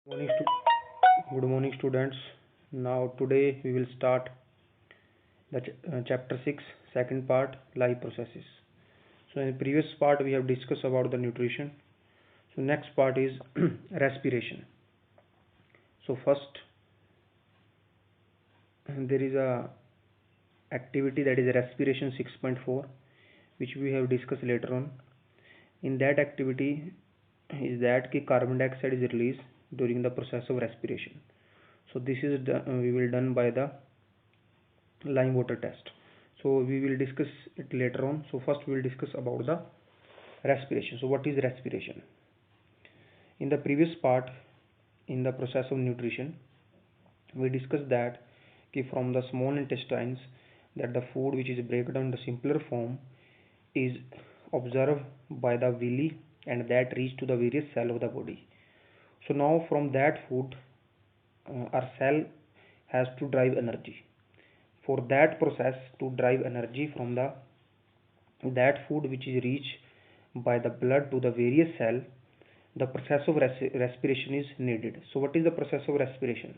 Morning Good morning, students. Now, today we will start the chapter 6, second part, life processes. So, in the previous part, we have discussed about the nutrition. So, next part is respiration. So, first, there is a activity that is respiration 6.4, which we have discussed later on. In that activity, is that carbon dioxide is released during the process of respiration. So, this is we will done by the lime water test. So we will discuss it later on. So first we will discuss about the respiration. So what is respiration? In the previous part, in the process of nutrition, we discussed that from the small intestines, that the food which is break down in the simpler form is observed by the villi and that reach to the various cell of the body. So now from that food, our cell has to drive energy. For that process to drive energy from that food which is reached by the blood to the various cell, the process of respiration is needed. So what is the process of respiration?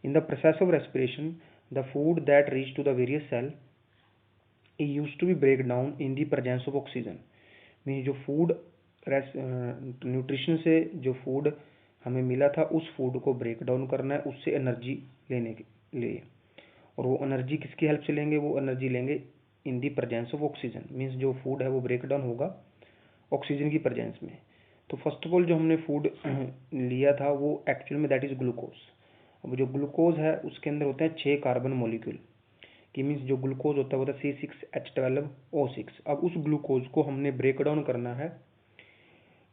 In the process of respiration, the food that reach to the various cell, it used to be break down in the presence of oxygen. Mean जो food nutrition से जो food हमें मिला था उस food को break down करना है, उससे एनर्जी लेने के लिए, और वो एनर्जी किसकी हेल्प से लेंगे? वो एनर्जी लेंगे in the presence of oxygen. Means जो फूड है वो ब्रेक डाउन होगा ऑक्सीजन की प्रेजेंस में। तो फर्स्ट ऑफ ऑल जो हमने फूड लिया था वो एक्चुअल में दैट इज ग्लूकोज। अब जो ग्लूकोज है उसके अंदर होते हैं 6 कार्बन मॉलिक्यूल कि मीन्स जो ग्लूकोज होता है वो C6H12O6। अब उस ग्लूकोज को हमने ब्रेक डाउन करना है,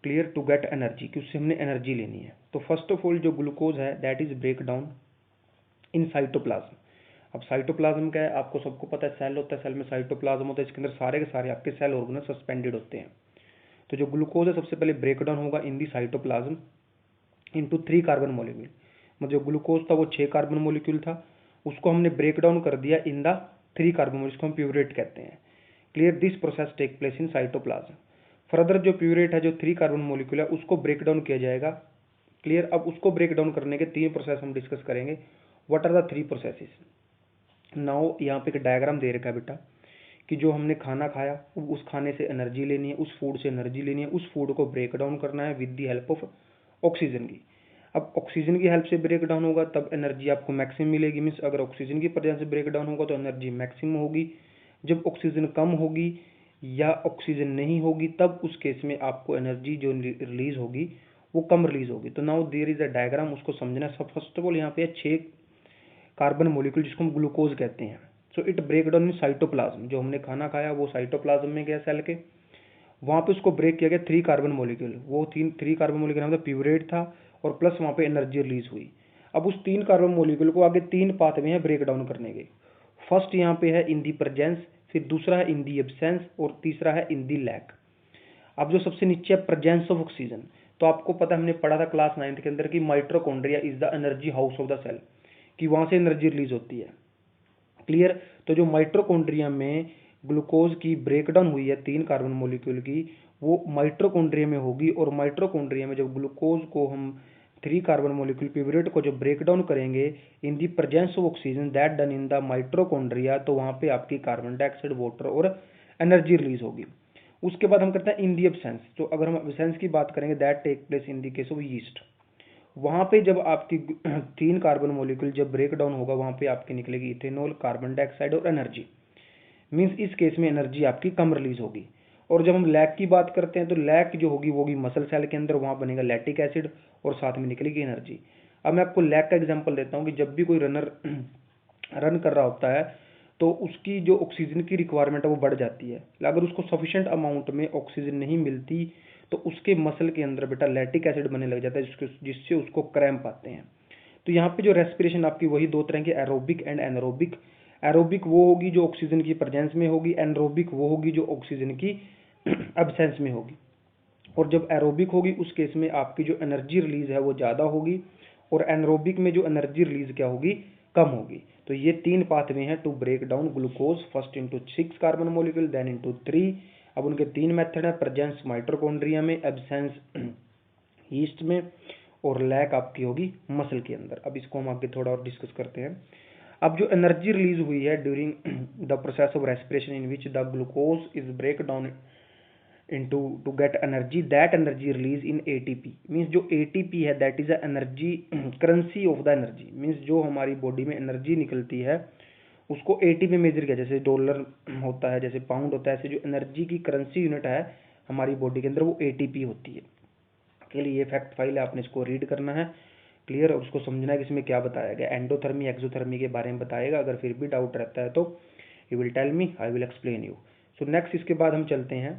क्लियर, टू गेट एनर्जी, कि उससे हमने एनर्जी लेनी है। तो फर्स्ट ऑफ ऑल जो ग्लूकोज है that is break down in cytoplasm. अब साइटोप्लाज्म क्या है? आपको सबको पता है, सेल होता है, सेल में साइटोप्लाज्म होता है, इसके अंदर सारे के सारे आपके सेल ऑर्गन सस्पेंडेड होते हैं। तो जो ग्लूकोज है सबसे पहले ब्रेक डाउन होगा in the cytoplasm into 3 carbon molecule. मतलब जो ग्लूकोज था वो 6 कार्बन मॉलिक्यूल था, उसको हमने ब्रेक डाउन कर दिया इन द 3 कार्बन मॉलिक्यूल, जिसको हम प्यूरेट कहते हैं। Clear, this process take place in cytoplasm. Further जो प्यूरेट है, जो 3 कार्बन मॉलिक्यूल है, उसको ब्रेक डाउन किया जाएगा। क्लियर, अब उसको ब्रेक डाउन करने के 3 प्रोसेस हम डिस्कस करेंगे। What are the 3 processes? Now यहाँ पे एक डायग्राम दे रखा है बेटा कि जो हमने खाना खाया उस खाने से एनर्जी लेनी है, उस फूड से एनर्जी लेनी है, उस फूड को ब्रेक डाउन करना है with the help of oxygen की। अब ऑक्सीजन की हेल्प से ब्रेक डाउन होगा तब एनर्जी आपको मैक्सिमम मिलेगी। मीन्स अगर ऑक्सीजन की प्रेजेंस से ब्रेक डाउन होगा तो एनर्जी मैक्सिमम होगी। जब ऑक्सीजन कम होगी या ऑक्सीजन नहीं होगी तब उस केस में आपको एनर्जी जो रिलीज होगी वो कम रिलीज होगी। तो now there is a diagram, उसको समझना। सब फर्स्ट ऑफ ऑल यहाँ पे 6 कार्बन मॉलिक्यूल जिसको हम ग्लूकोज कहते हैं। So it break down in cytoplasm. जो हमने खाना खाया वो साइटोप्लाज्म में गया सेल के, वहां पे उसको ब्रेक किया गया 3 कार्बन मॉलिक्यूल। वो 3 कार्बन मॉलिक्यूल मतलब प्यूरेट था और प्लस वहां पे एनर्जी रिलीज हुई। अब उस 3 कार्बन मॉलिक्यूल को आगे 3 पाथवे हैं ब्रेक डाउन करने के। फर्स्ट यहाँ पे है इन दी प्रेजेंस, फिर दूसरा है इन दी एब्सेंस और तीसरा है इन दी लैक। अब जो सबसे नीचे है प्रेजेंस ऑफ ऑक्सीजन, तो आपको पता हमने पढ़ा था क्लास 9th के अंदर कि mitochondria is the energy house of the cell, कि वहां से एनर्जी रिलीज होती है। क्लियर, तो जो माइटोकॉन्ड्रिया में ग्लूकोज की ब्रेकडाउन हुई है 3 कार्बन मॉलिक्यूल की, वो माइटोकॉन्ड्रिया में होगी। और माइटोकॉन्ड्रिया में जब ग्लूकोज को हम 3 कार्बन मॉलिक्यूल प्यूरेट को जब ब्रेक डाउन करेंगे in the presence of oxygen that done in the mitochondria, तो वहां पे आपकी कार्बन डाइऑक्साइड, वाटर और एनर्जी रिलीज होगी। उसके बाद हम करते हैं इन दी एब्सेंस। तो अगर हम एब्सेंस की बात करेंगे that take place in the case of yeast. वहां पे जब आपकी 3 कार्बन मॉलिक्यूल जब ब्रेक डाउन होगा वहां पे आपकी निकलेगी इथेनॉल, कार्बन डाइऑक्साइड और एनर्जी। मींस इस केस में एनर्जी आपकी कम रिलीज होगी। और जब हम लैक की बात करते हैं तो लैक जो होगी वो होगी मसल सेल के अंदर, वहां बनेगा लैक्टिक एसिड और साथ में निकलेगी एनर्जी। अब मैं आपको लैक का एग्जांपल देता हूं कि जब भी कोई रनर रन कर रहा होता है तो उसकी जो ऑक्सीजन की रिक्वायरमेंट है वो बढ़ जाती है। अगर उसको सफिशिएंट अमाउंट में ऑक्सीजन नहीं मिलती तो उसके मसल के अंदर बेटा लैक्टिक एसिड बनने लग जाता है, जिससे उसको क्रैम्प आते हैं। तो यहाँ पे जो रेस्पिरेशन आपकी वही 2 तरह की, एरोबिक एंड एनारोबिक। एरोबिक वो होगी जो ऑक्सीजन की प्रेजेंस में होगी, एनारोबिक वो होगी जो ऑक्सीजन की एब्सेंस में होगी। और जब एरोबिक होगी उस केस में आपकी जो एनर्जी रिलीज है वो ज़्यादा होगी, और एनारोबिक में जो एनर्जी रिलीज क्या होगी, कम होगी। तो ये 3 पाथवे हैं to break down glucose, first into 6 carbon molecule then into 3। अब उनके 3 मेथड है, प्रेजेंस माइटोकॉन्ड्रिया में, एब्सेंस ईस्ट में, और लैक आपकी होगी मसल के अंदर। अब इसको हम आगे थोड़ा और डिस्कस करते हैं। अब जो एनर्जी रिलीज हुई है during the process of respiration in which the glucose is break down into to get energy, that energy release in ATP means जो ATP है that is a energy currency of the energy means जो हमारी body में energy निकलती है उसको ATP में major किया, जैसे डॉलर होता है, जैसे पाउंड होता है, ऐसे जो एनर्जी की करेंसी यूनिट है हमारी बॉडी के अंदर वो ATP होती है। के लिए ये फैक्ट फाइल है, आपने इसको रीड करना है क्लियर, और उसको समझना है कि इसमें क्या बताया गया, एंडोथर्मी एक्सोथर्मी के बारे में बताएगा। अगर फिर भी डाउट रहता है तो you will tell me, I will explain you. So next इसके बाद हम चलते हैं।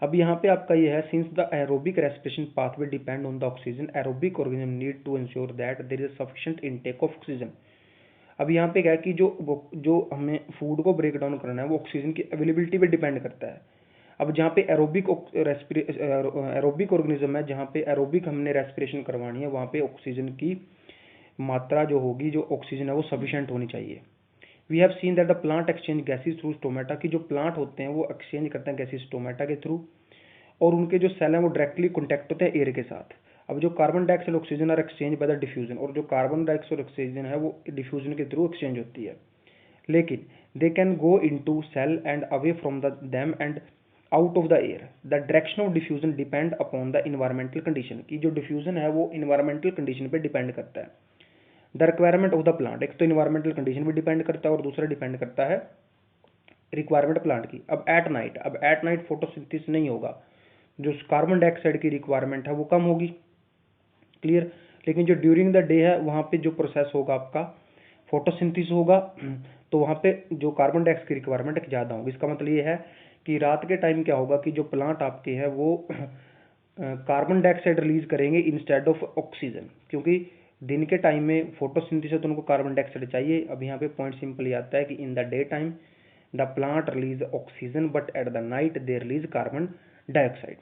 अब यहाँ पे आपका ये है, since the aerobic respiration pathway depend on the oxygen, aerobic organism need to ensure that there is sufficient intake of oxygen. अब यहाँ पे क्या है कि जो हमें फूड को ब्रेक डाउन करना है वो ऑक्सीजन की अवेलेबिलिटी पे डिपेंड करता है। अब जहाँ पे एरोबिक ऑर्गेनिज्म है, जहाँ पे एरोबिक हमने रेस्पिरेशन करवानी है, वहाँ पे ऑक्सीजन की मात्रा जो होगी, जो ऑक्सीजन है वो सफिशिएंट होनी चाहिए। We have seen that the plant exchange gases through stomata, की जो प्लांट होते हैं वो एक्सचेंज करते हैं गैसेज स्टोमेटा के थ्रू, और उनके जो सेल हैं वो डायरेक्टली कॉन्टैक्ट होते हैं एयर के साथ। अब जो carbon dioxide oxygen are exchange by the diffusion, और जो कार्बन डाइऑक्साइड ऑक्सीजन है वो डिफ्यूजन के थ्रू एक्सचेंज होती है, लेकिन they can go into cell and away from the them and out of the air. The direction of diffusion depend upon the environmental condition, की जो डिफ्यूजन है वो इन्वायरमेंटल कंडीशन पे डिपेंड करता है। The requirement of the plant, एक तो environmental condition भी डिपेंड करता है और दूसरा डिपेंड करता है रिक्वायरमेंट प्लांट की। अब एट नाइट फोटोसिंथेसिस नहीं होगा, जो कार्बन डाइऑक्साइड की रिक्वायरमेंट है वो कम होगी, क्लियर। लेकिन जो ड्यूरिंग द डे है वहाँ पे जो प्रोसेस होगा आपका फोटोसिंथेसिस होगा, तो वहाँ पे जो कार्बन डाइऑक्साइड की रिक्वायरमेंट ज़्यादा होगी। इसका मतलब ये है कि रात के टाइम क्या होगा कि जो प्लांट आपके हैं वो कार्बन डाइऑक्साइड रिलीज करेंगे इंस्टेड ऑफ ऑक्सीजन, क्योंकि दिन के टाइम में फोटोसिंथेसिस तो उनको कार्बन डाइऑक्साइड चाहिए। अब यहाँ पे पॉइंट सिंपल आता है कि in the day time the plant release oxygen but at the night they release carbon dioxide.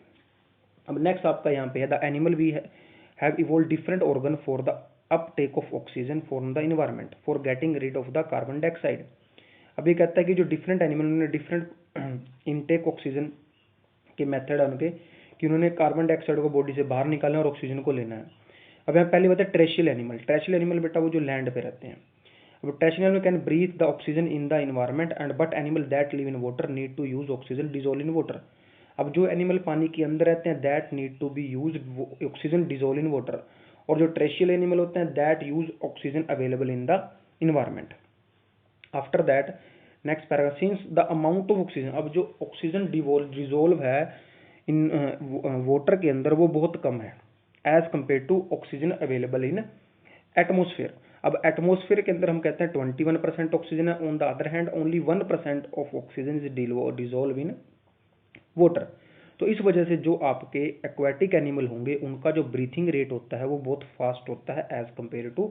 अब नेक्स्ट आपका यहाँ पे है, the animal we have evolve different organ for the uptake of oxygen from the environment for getting rid of the carbon dioxide. अब ये कहता है कि जो डिफरेंट एनिमल, उन्होंने डिफरेंट इनटेक ऑक्सीजन के मेथड है उनके, कि उन्होंने कार्बन डाइऑक्साइड को बॉडी से बाहर निकालना है और ऑक्सीजन को लेना है। अब यहाँ पहले बताया ट्रेशियल एनिमल। ट्रेशियल एनिमल बेटा वो जो लैंड पे रहते हैं। अब terrestrial animal can breathe the oxygen in the environment and but animal that live in water need to use oxygen dissolve in water. अब जो एनिमल पानी के अंदर रहते हैं that need to be use oxygen dissolve in water, और जो terrestrial animal होते हैं that use oxygen available in the environment. After that next paragraph, since the amount of oxygen, अब जो ऑक्सीजन डिजोल्व है इन वाटर के अंदर वो बहुत कम है as compare to oxygen available in atmosphere. अब एटमोसफेयर के अंदर हम कहते हैं 21% ऑक्सीजन है, on the other hand only 1% of oxygen is dissolve in water. तो इस वजह से जो आपके एक्वाटिक एनिमल होंगे उनका जो ब्रीथिंग रेट होता है वो बहुत फास्ट होता है एज कंपेयर टू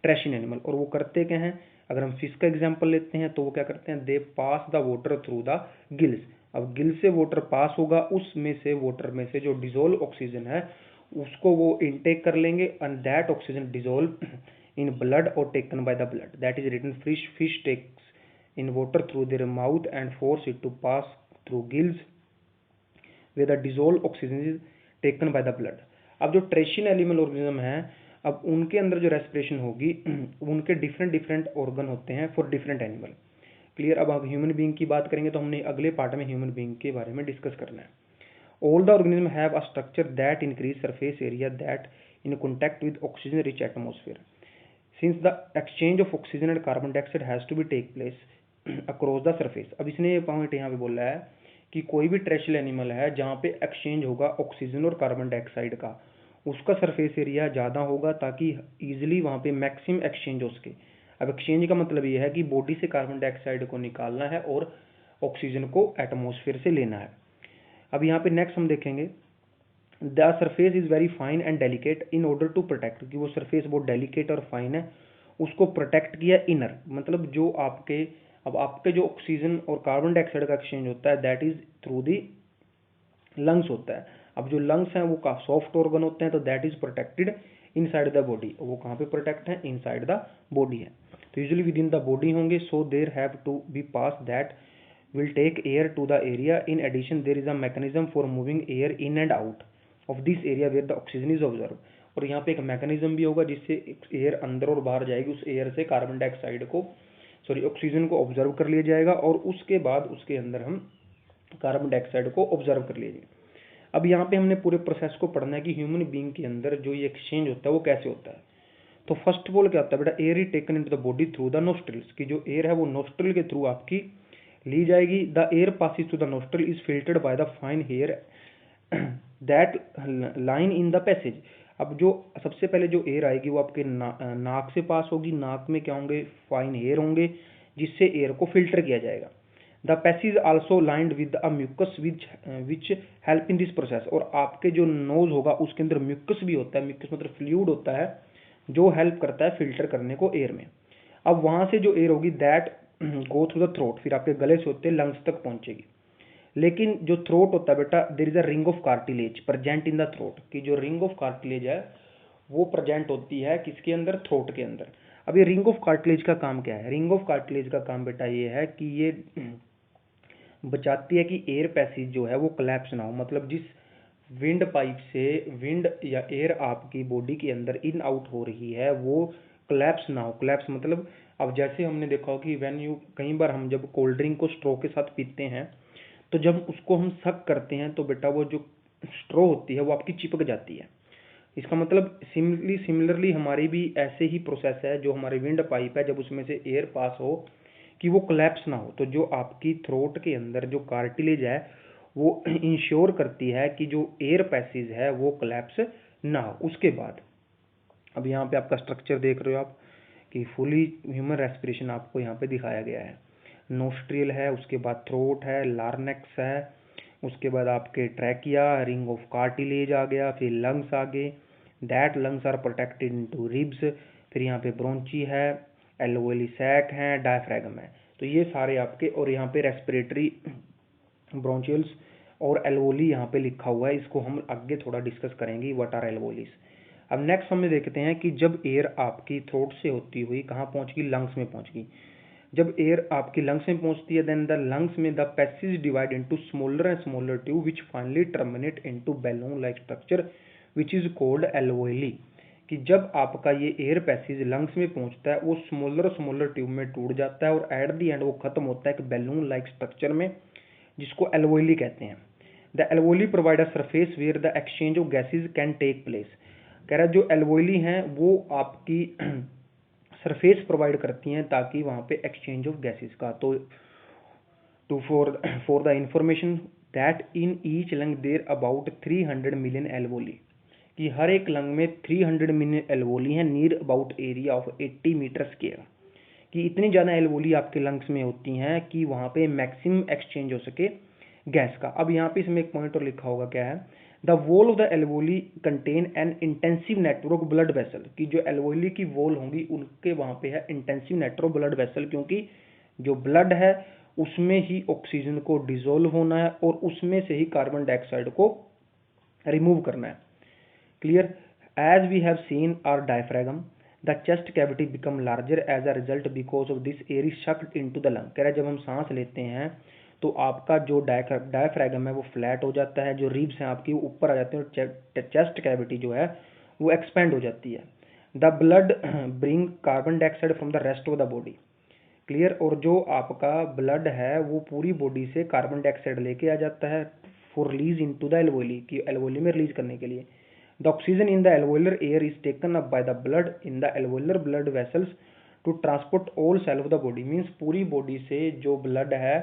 ट्रेशियल एनिमल। और वो करते क्या हैं, अगर हम फिश का एग्जांपल लेते हैं तो वो क्या करते हैं, they pass the water through the gills. अब गिल से वाटर पास होगा, उसमें से वाटर में से जो डिजोल्व ऑक्सीजन है उसको वो इनटेक कर लेंगे, and that oxygen dissolve in blood और taken by the blood. That is written fish takes in water through their mouth and force it to pass through gills where the dissolved oxygen is taken by the blood। अब जो terrestrial animal organism है, अब उनके अंदर जो respiration होगी उनके different organ होते हैं फॉर डिफरेंट एनिमल, क्लियर। अब हम ह्यूमन बीइंग की बात करेंगे तो हमने अगले पार्ट में ह्यूमन बीइंग के बारे में डिस्कस करना है। All the organism have a structure that increase surface area that in contact with oxygen rich atmosphere since the exchange of oxygen and carbon dioxide has to be take place across the surface. अब इसने ये point यहाँ पे बोला है कि कोई भी ट्रेशियल एनिमल है जहाँ पे एक्सचेंज होगा ऑक्सीजन और कार्बन डाइऑक्साइड का, उसका सरफेस एरिया ज़्यादा होगा ताकि इजीली वहाँ पे मैक्सिमम एक्सचेंज हो सके। अब एक्सचेंज का मतलब ये है कि बॉडी से कार्बन डाइऑक्साइड को निकालना है और ऑक्सीजन को एटमोसफेयर से लेना है। अब यहाँ पे नेक्स्ट हम देखेंगे, the surface is very fine and delicate in order to protect, कि वो सरफेस बहुत डेलिकेट और फाइन है, उसको प्रोटेक्ट किया इनर, मतलब जो आपके, अब आपके जो ऑक्सीजन और कार्बन डाइऑक्साइड का एक्सचेंज होता है that is through the lungs होता है। अब जो लंग्स हैं वो काफी सॉफ्ट ऑर्गन होते हैं, तो that is protected inside the body. वो कहाँ पे प्रोटेक्ट है, इनसाइड द बॉडी है, तो usually within the body होंगे। So there have to be pass that will take air to the area. In addition there is a mechanism for moving air in and out of this area where the oxygen is observed। और यहाँ पे एक mechanism भी होगा जिससे air अंदर और बाहर जाएगी, उस एयर से कार्बन डाइऑक्साइड को ऑक्सीजन को ऑब्जर्व कर लिया जाएगा और उसके बाद उसके अंदर हम कार्बन डाइऑक्साइड को ऑब्जर्व कर लीजिए। अब यहाँ पे हमने पूरे प्रोसेस को पढ़ना है कि ह्यूमन बीइंग के अंदर जो ये एक्सचेंज होता है वो कैसे होता है। तो फर्स्ट ऑफ ऑल क्या होता है बेटा, air is taken into the body through the nostrils, की जो एयर है वो नोस्ट्रिल के थ्रू आपकी ली जाएगी। The air passes through the nostril is filtered by the fine hair that line in the passage. अब जो सबसे पहले जो एयर आएगी वो आपके नाक से पास होगी। नाक में क्या होंगे, फाइन हेयर होंगे जिससे एयर को फिल्टर किया जाएगा। The passage also lined with a mucus which help in this process. और आपके जो नोज होगा उसके अंदर म्यूकस भी होता है, म्यूकस मतलब फ्लूइड होता है जो हेल्प करता है फिल्टर करने को एयर में। अब वहां से जो एयर होगी that go through the throat, फिर आपके गले से होते लंग्स तक पहुंचेगी। लेकिन जो थ्रोट होता है बेटा, there is a ring of cartilage present in the throat, की जो रिंग ऑफ कार्टिलेज है वो प्रेजेंट होती है किसके अंदर, थ्रोट के अंदर। अब ये रिंग ऑफ कार्टिलेज का काम क्या है, रिंग ऑफ कार्टिलेज का काम बेटा ये है कि ये बचाती है कि एयर पैसेज जो है वो कोलैप्स ना हो। मतलब जिस विंड पाइप से विंड या एयर आपकी बॉडी के अंदर इन आउट हो रही है वो कोलैप्स ना हो। कोलैप्स मतलब अब जैसे हमने देखा हो कि व्हेन यू, कई बार हम जब कोल्ड ड्रिंक को स्ट्रॉ के साथ पीते हैं तो जब उसको हम सक करते हैं तो बेटा वो जो स्ट्रॉ होती है वो आपकी चिपक जाती है। इसका मतलब सिमिलरली हमारी भी ऐसे ही प्रोसेस है, जो हमारी विंड पाइप है जब उसमें से एयर पास हो कि वो कोलैप्स ना हो, तो जो आपकी थ्रोट के अंदर जो कार्टिलेज है वो इंश्योर करती है कि जो एयर पैसेज है वो कोलैप्स ना हो। उसके बाद अब यहाँ पे आपका स्ट्रक्चर देख रहे हो आप कि फुली ह्यूमन रेस्पिरेशन आपको यहाँ पे दिखाया गया है। नोस्ट्रियल है, उसके बाद थ्रोट है, लार्नेक्स है, उसके बाद आपके ट्रैकिया, रिंग ऑफ कार्टिलेज आ गया, फिर लंग्स आ गए, that lungs are protected into ribs, फिर यहाँ पे ब्रोंची है, एल्वेओली सैक है, डायफ्रैगम है। तो ये सारे आपके, और यहाँ पे रेस्पिरेटरी ब्रोंचियल्स और एल्वोली यहाँ पे लिखा हुआ है, इसको हम आगे थोड़ा डिस्कस करेंगे व्हाट आर एल्वोलीज। अब नेक्स्ट हम देखते हैं कि जब एयर आपकी थ्रोट से होती हुई कहाँ पहुँच गई, लंग्स में पहुँच गई। जब एयर आपकी लंग्स में पहुंचती है देन द लंग्स में the passage divide into smaller and smaller tube which finally terminate into balloon like structure which is called alveoli. कि जब आपका ये एयर पैसेज लंग्स में पहुंचता है वो स्मॉलर स्मॉलर ट्यूब में टूट जाता है और एट द एंड वो खत्म होता है एक बैलून लाइक स्ट्रक्चर में जिसको एल्वोली कहते हैं। The alveoli provide a surface where the exchange of gases can take place. कह रहा है जो एल्वोली हैं वो आपकी सरफेस प्रोवाइड करती हैं ताकि वहां पे एक्सचेंज ऑफ गैसेस का। तो for the information that in each lung there about 300 million alveoli, कि हर एक लंग में 300 मिलियन एल्वोली हैं near about area of 80 metre square. कि इतनी ज़्यादा एल्वोली आपके लंग्स में होती हैं कि वहाँ पे मैक्सिमम एक्सचेंज हो सके गैस का। अब यहाँ पे इसमें एक पॉइंट और लिखा होगा क्या है, the wall of the alveoli contain N intensive network blood vessel. की जो एल्वोली की वॉल होंगी उनके वहाँ पे है इंटेंसिव नेटवर्क ब्लड वेसल, क्योंकि जो ब्लड है उसमें ही ऑक्सीजन को डिजोल्व होना है और उसमें से ही कार्बन डाइऑक्साइड को रिमूव करना है। Clear. As we have seen our diaphragm the chest cavity become larger as a result because of this air is sucked into the lung. कह रहा है जब हम सांस लेते हैं तो आपका जो डायफ्रैगम है वो फ्लैट हो जाता है, जो रिब्स हैं आपकी वो ऊपर आ जाते हैं और चेस्ट कैविटी जो है वो एक्सपेंड हो जाती है। The blood bring carbon dioxide from the rest of the body. Clear. और जो आपका ब्लड है वो पूरी बॉडी से कार्बन डाइऑक्साइड लेके आ जाता है for release into the alveoli, की एल्वोली में रिलीज करने के लिए। The oxygen in the alveolar air is taken up by the blood in the alveolar blood vessels to transport all cell of the body। Means पूरी body से जो blood है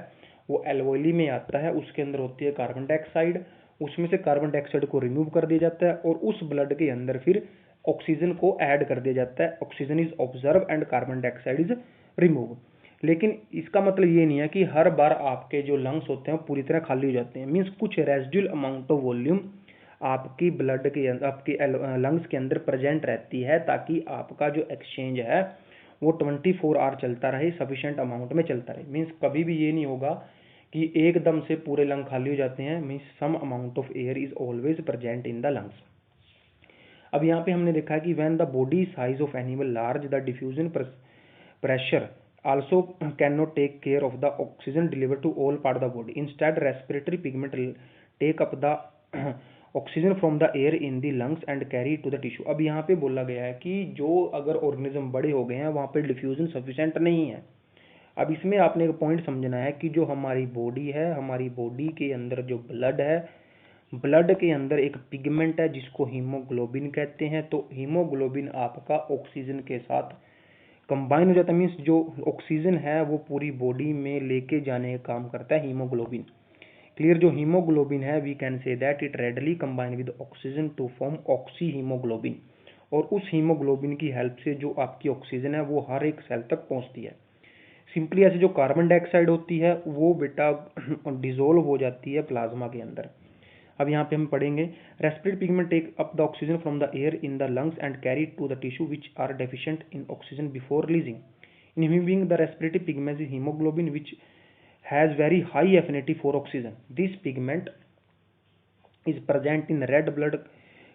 वो एल्वोली में आता है, उसके अंदर होती है कार्बन डाइऑक्साइड, उसमें से कार्बन डाइऑक्साइड को रिमूव कर दिया जाता है और उस ब्लड के अंदर फिर ऑक्सीजन को ऐड कर दिया जाता है। Oxygen is observe and carbon dioxide is remove. लेकिन इसका मतलब ये नहीं है कि हर बार आपके जो लंग्स होते हैं पूरी तरह खाली हो जाते हैं। मीन्स कुछ रेजिडुअल अमाउंट ऑफ वॉल्यूम आपकी ब्लड के अंदर, आपके लंग्स के अंदर प्रेजेंट रहती है ताकि आपका जो एक्सचेंज है वो 24 आवर चलता रहे, सफिशिएंट अमाउंट में चलता रहे। मीन्स कभी भी ये नहीं होगा कि एकदम से पूरे लंग खाली हो जाते हैं। Means some amount of air is always present in the lungs. अब यहाँ पे हमने देखा है कि when the body size of animal large the diffusion pressure also cannot take care of the oxygen delivered to all part of the body. Instead respiratory pigment take up the oxygen from the air in the lungs and carry to the tissue. अब यहाँ पे बोला गया है कि जो अगर organism बड़े हो गए हैं वहाँ पे डिफ्यूजन सफिशिएंट नहीं है। अब इसमें आपने एक पॉइंट समझना है कि जो हमारी बॉडी है, हमारी बॉडी के अंदर जो ब्लड है, ब्लड के अंदर एक पिगमेंट है जिसको हीमोग्लोबिन कहते हैं। तो हीमोग्लोबिन आपका ऑक्सीजन के साथ कंबाइन हो जाता है, मीन्स जो ऑक्सीजन है वो पूरी बॉडी में लेके जाने का काम करता है हीमोग्लोबिन। क्लियर। जो हीमोग्लोबिन है we can say that it readily combine with oxygen to form oxyhaemoglobin. और उस हीमोग्लोबिन की हेल्प से जो आपकी ऑक्सीजन है वो हर एक सेल तक पहुंचती है। सिंपली ऐसे जो कार्बन डाइऑक्साइड होती है वो बेटा डिजोल्व हो जाती है प्लाज्मा के अंदर। अब यहाँ पे हम पढ़ेंगे respiratory pigment take up the oxygen from the air in the lungs and carry to the tissue which are deficient in oxygen before releasing. Inhibiting the respiratory pigment is haemoglobin which has very high affinity for oxygen. This pigment is present in red blood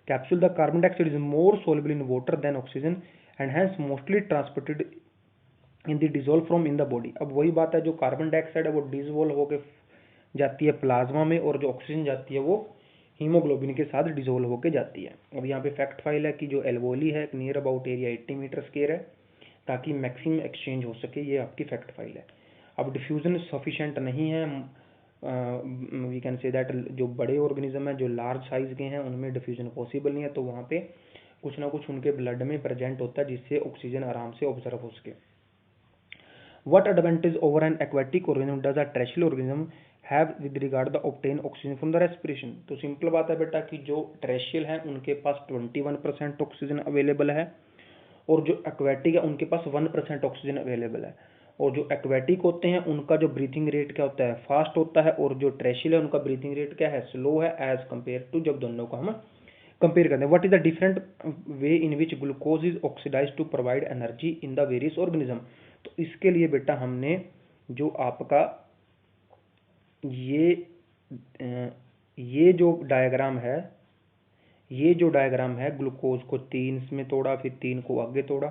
capsule. The carbon dioxide is more soluble in water than oxygen and hence mostly transported in the dissolve from in the body. अब वही बात है, जो carbon dioxide है वो dissolve होकर जाती है प्लाज्मा में और जो ऑक्सीजन जाती है वो हीमोग्लोबिन के साथ डिसोल्व होकर जाती है। अब यहाँ पे फैक्ट फाइल है कि जो एल्वोली है near about area 80 metre square है ताकि मैक्सिमम एक्सचेंज हो सके। ये आपकी फैक्ट फाइल है। अब डिफ्यूजन सफिशिएंट नहीं है, वी कैन से दैट जो बड़े ऑर्गेनिज्म है जो लार्ज साइज के हैं उनमें डिफ्यूजन पॉसिबल नहीं है। तो वहाँ पे कुछ ना कुछ उनके ब्लड में प्रेजेंट होता है जिससे ऑक्सीजन आराम से ऑब्जर्व हो सके। What advantage over an aquatic organism does a terrestrial organism have with regard the obtain oxygen from the respiration? तो सिंपल बात है बेटा कि जो टेरेस्ट्रियल है उनके पास 21% ऑक्सीजन अवेलेबल है और जो एक्वेटिक है उनके पास 1% ऑक्सीजन अवेलेबल है। और जो एक्वेटिक होते हैं उनका जो ब्रीथिंग रेट क्या होता है, फास्ट होता है, और जो टेरेस्ट्रियल है उनका ब्रीथिंग रेट क्या है, स्लो है एज कम्पेयर टू जब दोनों को हम कंपेयर करते हैं। What is the different way in which glucose is oxidise to provide energy in the various organism. तो इसके लिए बेटा हमने जो आपका ये जो डायग्राम है, ये जो डायग्राम है ग्लूकोज को 3 में तोड़ा फिर 3 को आगे तोड़ा,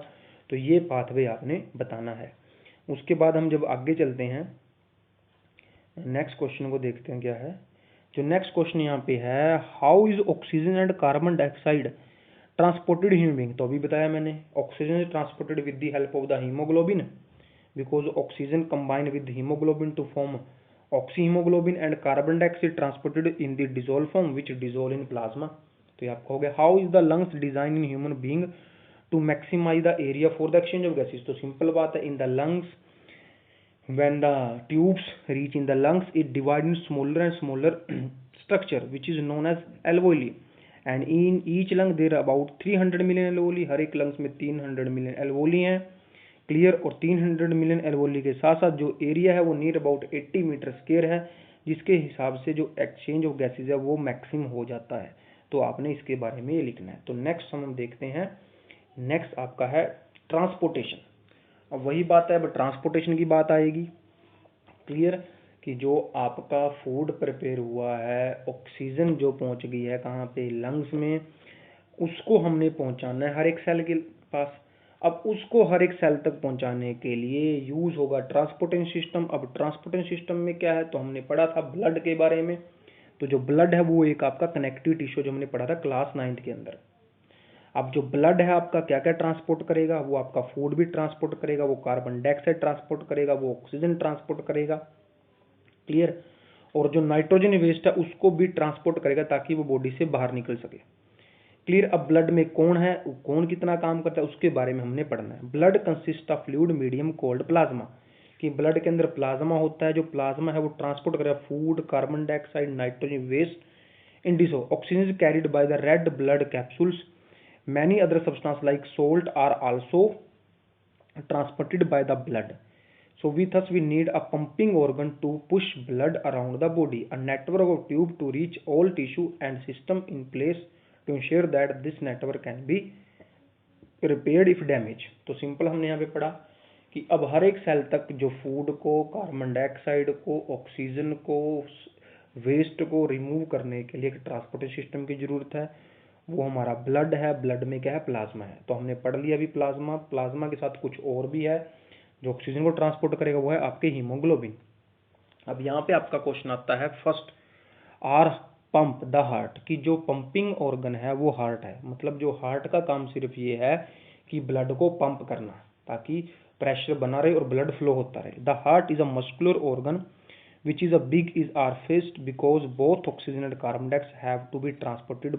तो ये पाथवे आपने बताना है। उसके बाद हम जब आगे चलते हैं नेक्स्ट क्वेश्चन को देखते हैं क्या है। जो नेक्स्ट क्वेश्चन यहाँ पे है, how is oxygen and carbon dioxide transported human being. तो अभी बताया मैंने oxygen is transported with the help of the haemoglobin because oxygen combine with haemoglobin to form oxyhaemoglobin and carbon dioxide transported in the dissolve form which dissolve in plasma. तो ये आपका हो गया। How is the lungs design in human being to maximise the area for the exchange of gases. तो simple बात है, इन the lungs when the tubes reach in the lungs it divides in smaller and smaller structure which is known as alveoli and in each lung there are about 300 million alveoli। हर एक lungs में 300 million alveoli हैं। Clear. और 300 million alveoli के साथ साथ जो area है वो नियर अबाउट 80 मीटर स्क्वायर है जिसके हिसाब से जो एक्सचेंज ऑफ गैसेज है वो मैक्सिमम हो जाता है। तो आपने इसके बारे में ये लिखना है। तो नेक्स्ट हम देखते हैं, नेक्स्ट आपका है ट्रांसपोर्टेशन। अब वही बात है, अब ट्रांसपोर्टेशन की बात आएगी। क्लियर कि जो आपका फूड प्रिपेयर हुआ है, ऑक्सीजन जो पहुंच गई है कहाँ पे, लंग्स में, उसको हमने पहुंचाना है हर एक सेल के पास। अब उसको हर एक सेल तक पहुंचाने के लिए यूज होगा ट्रांसपोर्टेशन सिस्टम। अब ट्रांसपोर्टेशन सिस्टम में क्या है, तो हमने पढ़ा था ब्लड के बारे में। तो जो ब्लड है वो एक आपका कनेक्टिव टिश्यू जो हमने पढ़ा था क्लास 9th के अंदर। अब जो ब्लड है आपका क्या क्या ट्रांसपोर्ट करेगा, वो आपका फूड भी ट्रांसपोर्ट करेगा, वो कार्बन डाइऑक्साइड ट्रांसपोर्ट करेगा, वो ऑक्सीजन ट्रांसपोर्ट करेगा। क्लियर। और जो नाइट्रोजन वेस्ट है उसको भी ट्रांसपोर्ट करेगा ताकि वो बॉडी से बाहर निकल सके। क्लियर। अब ब्लड में कौन है, कौन कितना काम करता है उसके बारे में हमने पढ़ना है। Blood consist of fluid medium cold plasma, कि ब्लड के अंदर प्लाज्मा होता है, जो प्लाज्मा है वो ट्रांसपोर्ट करेगा food, carbon dioxide, nitrogen waste in dissolved. Oxygen is carried by the red blood capsules. Many other substances like salt are also transported by the blood. So thus we need a pumping organ to push blood around the body, a network of tube to reach all tissue and system in place to ensure that this network can be repaired if damaged. तो simple हमने यहाँ पे पढ़ा कि अब हर एक cell तक जो फूड को, कार्बन डाइऑक्साइड को, ऑक्सीजन को, वेस्ट को रिमूव करने के लिए एक ट्रांसपोर्टेशन सिस्टम की जरूरत है। वो हमारा ब्लड है। ब्लड में क्या है, प्लाज्मा है। तो हमने पढ़ लिया अभी प्लाज्मा। प्लाज्मा के साथ कुछ और भी है जो ऑक्सीजन को ट्रांसपोर्ट करेगा, वो है आपके हीमोग्लोबिन। अब यहाँ पे आपका क्वेश्चन आता है first, are pump the heart, कि जो पंपिंग ऑर्गन है वो हार्ट है, मतलब जो हार्ट का काम सिर्फ ये है कि ब्लड को पंप करना, ताकि प्रेशर बना रहे और ब्लड फ्लो होता रहे। The heart is a muscular organ which is a big is our fist because both oxygen and carbon dioxide have to be transported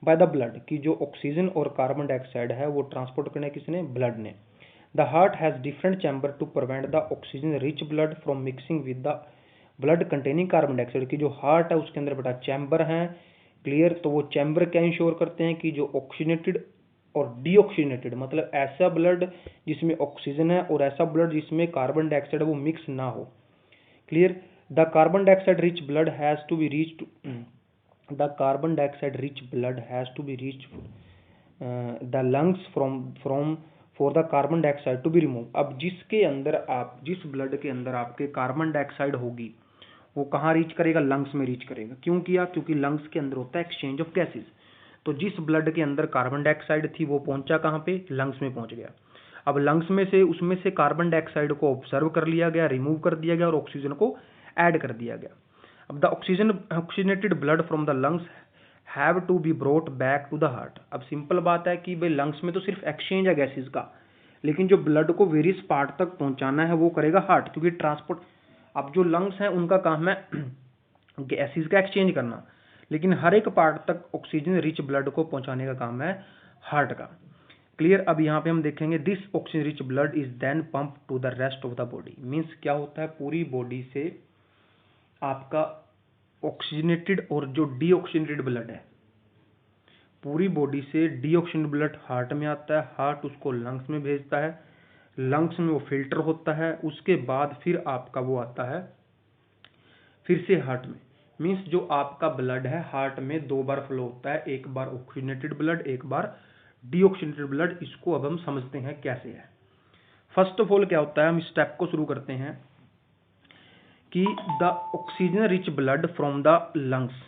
by the blood, कि जो ऑक्सीजन और कार्बन डाइऑक्साइड है वो transport करना है किसने, ब्लड ने। The heart has different chamber to prevent the oxygen rich blood from mixing with the blood containing carbon dioxide, की जो हार्ट है उसके अंदर बेटा चैम्बर हैं, क्लियर। तो वो चैम्बर क्या इंश्योर करते हैं कि जो ऑक्सीजनेटेड और डीऑक्सीजनेटेड, मतलब ऐसा ब्लड जिसमें ऑक्सीजन है और ऐसा ब्लड जिसमें कार्बन डाइऑक्साइड है वो मिक्स ना हो, clear. The carbon dioxide rich blood has to be reached. The carbon dioxide rich blood has to be reached the lungs from for the carbon dioxide to be removed. अब जिसके अंदर आप, जिस blood के अंदर आपके कार्बन डाइऑक्साइड होगी वो कहाँ रीच करेगा, लंग्स में रीच करेगा। क्यों किया, क्योंकि लंग्स के अंदर होता है एक्सचेंज ऑफ गैसेज। तो जिस ब्लड के अंदर कार्बन डाइऑक्साइड थी वो पहुंचा कहाँ पे, लंग्स में पहुंच गया। अब लंग्स में से उसमें से कार्बन डाइऑक्साइड को ऑब्जर्व कर लिया गया, रिमूव कर दिया गया और ऑक्सीजन को ऐड कर दिया गया। अब the oxygenated blood from the lungs have to be brought back to the heart. अब सिंपल बात है कि भाई लंग्स में तो सिर्फ एक्सचेंज है गैसेज का, लेकिन जो ब्लड को वेरियस पार्ट तक पहुंचाना है वो करेगा हार्ट, क्योंकि ट्रांसपोर्ट, अब जो लंग्स हैं उनका काम है गैसेज का एक्सचेंज करना, लेकिन हर एक पार्ट तक ऑक्सीजन रिच ब्लड को पहुंचाने का काम है हार्ट का, क्लियर। अब यहाँ पे हम देखेंगे this oxygen rich blood is then pump to the rest of the body. Means क्या होता है, पूरी बॉडी से आपका ऑक्सीजनेटेड और जो डीऑक्सीजनेटेड ब्लड है, पूरी बॉडी से डीऑक्सीजनेटेड ब्लड हार्ट में आता है, हार्ट उसको लंग्स में भेजता है, लंग्स में वो फिल्टर होता है, उसके बाद फिर आपका वो आता है फिर से हार्ट में। मीन्स जो आपका ब्लड है हार्ट में दो बार फ्लो होता है, एक बार ऑक्सीजनेटेड ब्लड, एक बार डीऑक्सीजनेटेड ब्लड। इसको अब हम समझते हैं कैसे है। फर्स्ट ऑफ ऑल क्या होता है, हम स्टेप को शुरू करते हैं कि the oxygen rich blood from the lungs,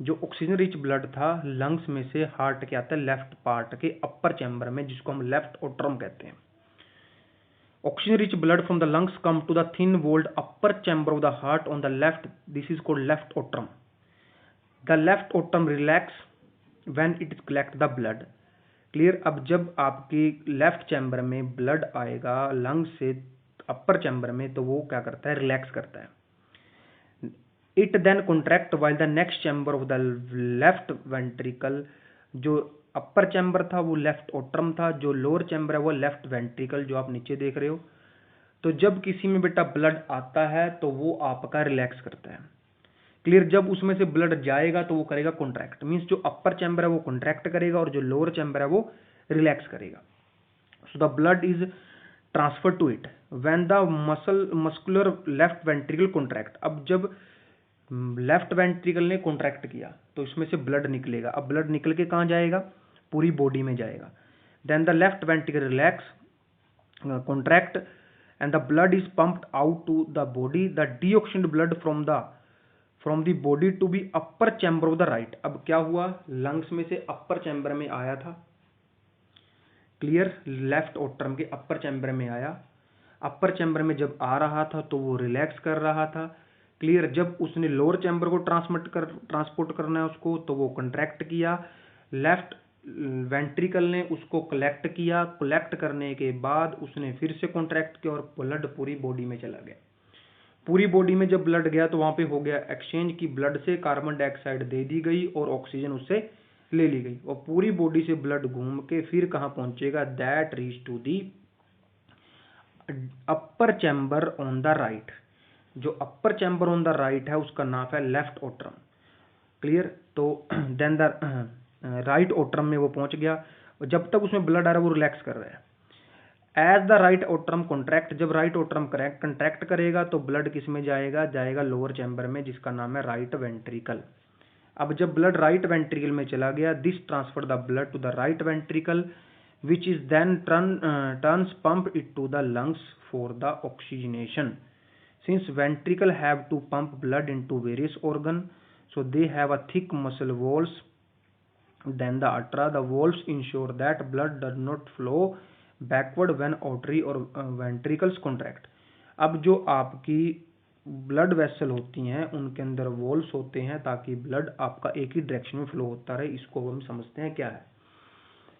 जो ऑक्सीजन रिच ब्लड था लंग्स में से हार्ट के आता है लेफ्ट पार्ट के अपर चैम्बर में, जिसको हम लेफ्ट ओट्रम कहते हैं। Oxygen rich blood from the lungs come to the thin walled upper chamber of the heart on the left, this is called left atrium. The left atrium relax when it collect the blood, clear. अब जब आपके left chamber में blood आएगा lungs से upper chamber में, तो वो क्या करता है, रिलैक्स करता है। It then contract while the next chamber of the left ventricle, जो अपर चैम्बर था वो लेफ्ट ओट्रम था, जो लोअर चैम्बर है वो लेफ्ट वेंट्रिकल, जो आप नीचे देख रहे हो। तो जब किसी में बेटा ब्लड आता है तो वो आपका रिलैक्स करता है, क्लियर। जब उसमें से ब्लड जाएगा तो वो करेगा कॉन्ट्रैक्ट, मीन्स जो अपर चैम्बर है वो कॉन्ट्रैक्ट करेगा और जो लोअर चैम्बर है वो रिलैक्स करेगा। So the blood is transfer to it when the muscular left ventricle contract. अब जब लेफ्ट वेंट्रिकल ने कॉन्ट्रैक्ट किया तो इसमें से ब्लड निकलेगा। अब ब्लड निकल के कहाँ जाएगा, पूरी बॉडी में जाएगा। Then the left ventricle relax contract and the blood is pumped out to the body, the deoxygenated blood from the body to be upper chamber of the right. अब क्या हुआ, लंग्स में से अपर चैम्बर में आया था, clear, left ओट्रम के अपर chamber में आया। अपर चैम्बर में जब आ रहा था तो वो रिलैक्स कर रहा था, क्लियर। जब उसने लोअर चैम्बर को ट्रांसपोर्ट करना है उसको, तो वो कंट्रैक्ट किया। लेफ्ट वेंट्रिकल ने उसको कलेक्ट किया, कलेक्ट करने के बाद उसने फिर से कॉन्ट्रैक्ट किया और ब्लड पूरी बॉडी में चला गया। पूरी बॉडी में जब ब्लड गया तो वहां पे हो गया एक्सचेंज, की ब्लड से कार्बन डाइऑक्साइड दे दी गई और ऑक्सीजन उससे ले ली गई, और पूरी बॉडी से ब्लड घूम के फिर कहाँ पहुंचेगा, that reach to the upper chamber on the right. जो upper chamber on the right है उसका नाम है लेफ्ट ओट्रम, क्लियर। तो देन द राइट ओट्रम में वो पहुंच गया, जब तक उसमें ब्लड आ रहा है वो रिलैक्स कर रहा है। एज द राइट ओट्रम कॉन्ट्रैक्ट, जब राइट ओट्रम कंट्रैक्ट करेगा तो ब्लड किस में जाएगा, जाएगा लोअर चैम्बर में, जिसका नाम है राइट वेंट्रिकल। अब जब ब्लड राइट वेंट्रिकल में चला गया, this transfer the blood to the right ventricle which is then turns pump it to the lungs for the oxygenation. Since ventricle have to pump blood into various organ, so they have a thick muscle walls than the artery. The walls ensure that blood does not flow backward when artery or ventricles contract. अब जो आपकी blood vessel होती हैं उनके अंदर walls होते हैं ताकि ब्लड आपका एक ही डायरेक्शन में फ्लो होता रहे। इसको हम समझते हैं क्या है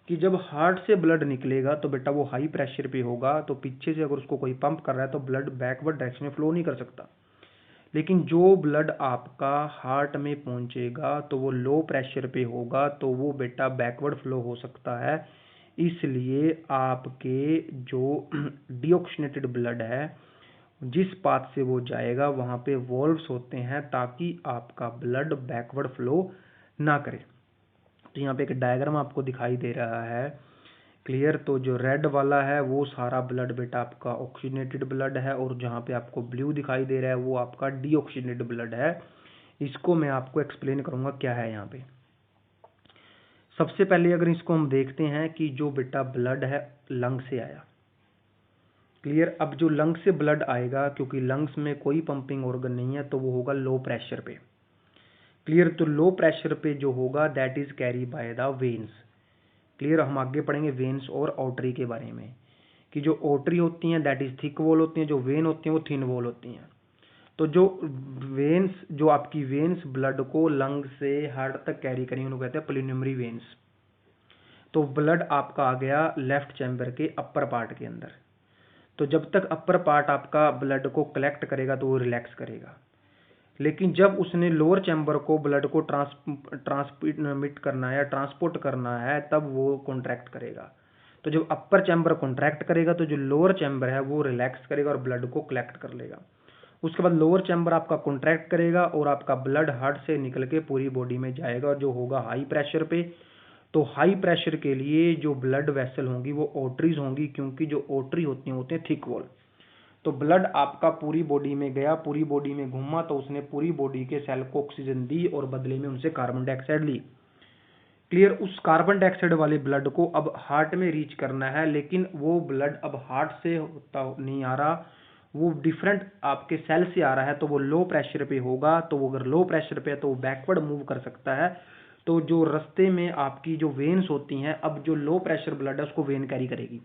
कि जब हार्ट से ब्लड निकलेगा तो बेटा वो हाई प्रेशर पे होगा, तो पीछे से अगर उसको कोई पंप कर रहा है तो ब्लड बैकवर्ड डायरेक्शन में फ्लो नहीं कर सकता। लेकिन जो ब्लड आपका हार्ट में पहुंचेगा तो वो लो प्रेशर पे होगा, तो वो बेटा बैकवर्ड फ्लो हो सकता है। इसलिए आपके जो डीऑक्सीनेटेड ब्लड है जिस पाथ से वो जाएगा वहां पे वॉल्व्स होते हैं ताकि आपका ब्लड बैकवर्ड फ्लो ना करे। तो यहाँ पे एक डायग्राम आपको दिखाई दे रहा है क्लियर। तो जो रेड वाला है वो सारा ब्लड बेटा आपका ऑक्सीजनेटेड ब्लड है, और जहाँ पे आपको ब्लू दिखाई दे रहा है वो आपका डीऑक्सीजनेटेड ब्लड है। इसको मैं आपको एक्सप्लेन करूंगा क्या है यहाँ पे। सबसे पहले अगर इसको हम देखते हैं कि जो बेटा ब्लड है लंग से आया, क्लियर। अब जो लंग से ब्लड आएगा, क्योंकि लंग्स में कोई पंपिंग ऑर्गन नहीं है, तो वो होगा लो प्रेशर पे, क्लियर। तो लो प्रेशर पे जो होगा that is carry by the veins, clear. हम आगे पढ़ेंगे वेन्स और आर्टरी के बारे में कि जो आर्टरी होती हैं दैट इज थिक वॉल होती हैं, जो वेन होती हैं वो थिन वॉल होती हैं। तो जो वेन्स, जो आपकी वेन्स ब्लड को लंग से हार्ट तक कैरी करेंगे उनको कहते हैं पल्मोनरी वेन्स। तो ब्लड आपका आ गया लेफ्ट चैम्बर के अपर पार्ट के अंदर। तो जब तक अपर पार्ट आपका ब्लड को कलेक्ट करेगा तो वो रिलैक्स करेगा, लेकिन जब उसने लोअर चैम्बर को ब्लड को ट्रांसमिट करना है या ट्रांसपोर्ट करना है तब वो कॉन्ट्रैक्ट करेगा। तो जब अपर चैम्बर कॉन्ट्रैक्ट करेगा तो जो लोअर चैम्बर है वो रिलैक्स करेगा और ब्लड को कलेक्ट कर लेगा। उसके बाद लोअर चैम्बर आपका कॉन्ट्रैक्ट करेगा और आपका ब्लड हार्ट से निकल के पूरी बॉडी में जाएगा, और जो होगा हाई प्रेशर पे। तो हाई प्रेशर के लिए जो ब्लड वेसल होंगी वो आर्टरीज होंगी, क्योंकि जो आर्टरी होते हैं थिक वॉल। तो ब्लड आपका पूरी बॉडी में गया, पूरी बॉडी में घूमा, तो उसने पूरी बॉडी के सेल को ऑक्सीजन दी और बदले में उनसे कार्बन डाइऑक्साइड ली, क्लियर। उस कार्बन डाइऑक्साइड वाले ब्लड को अब हार्ट में रीच करना है, लेकिन वो ब्लड अब हार्ट से होता नहीं आ रहा, वो डिफरेंट आपके सेल से आ रहा है। तो वो लो प्रेशर पे होगा, तो वो अगर लो प्रेशर पे है तो वो बैकवर्ड मूव कर सकता है। तो जो रास्ते में आपकी जो वेन्स होती हैं, अब जो लो प्रेशर ब्लड है उसको वेन कैरी करेगी,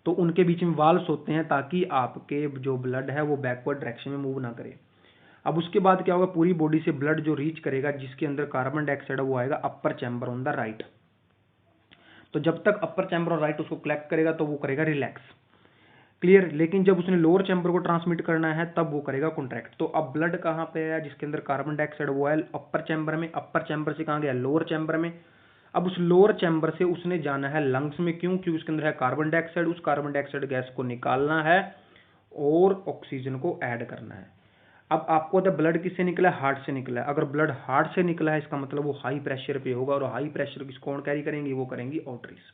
तो उनके बीच में वाल्व्स होते हैं ताकि आपके जो ब्लड है वो बैकवर्ड डायरेक्शन में मूव ना करे। अब उसके बाद क्या होगा, पूरी बॉडी से ब्लड जो रीच करेगा जिसके अंदर कार्बन डाइऑक्साइड है वो आएगा upper chamber on the right. तो जब तक अपर चैम्बर और राइट उसको कलेक्ट करेगा तो वो करेगा रिलैक्स, क्लियर। लेकिन जब उसने लोअर चैम्बर को ट्रांसमिट करना है तब वो करेगा कॉन्ट्रैक्ट। तो अब ब्लड कहाँ पे है जिसके अंदर कार्बन डाइऑक्साइड वो है अपर चैम्बर में, अपर चैम्बर से कहाँ गया लोअर चैम्बर में। अब उस लोअर चैम्बर से उसने जाना है लंग्स में, क्यों, क्योंकि उसके अंदर है कार्बन डाइऑक्साइड। उस कार्बन डाइऑक्साइड गैस को निकालना है और ऑक्सीजन को ऐड करना है। अब आपको तो ब्लड किससे निकला है, हार्ट से निकला है। अगर ब्लड हार्ट से निकला है इसका मतलब वो हाई प्रेशर पे होगा, और हाई प्रेशर किसको कौन कैरी करेंगी, वो करेंगी आर्टरीज।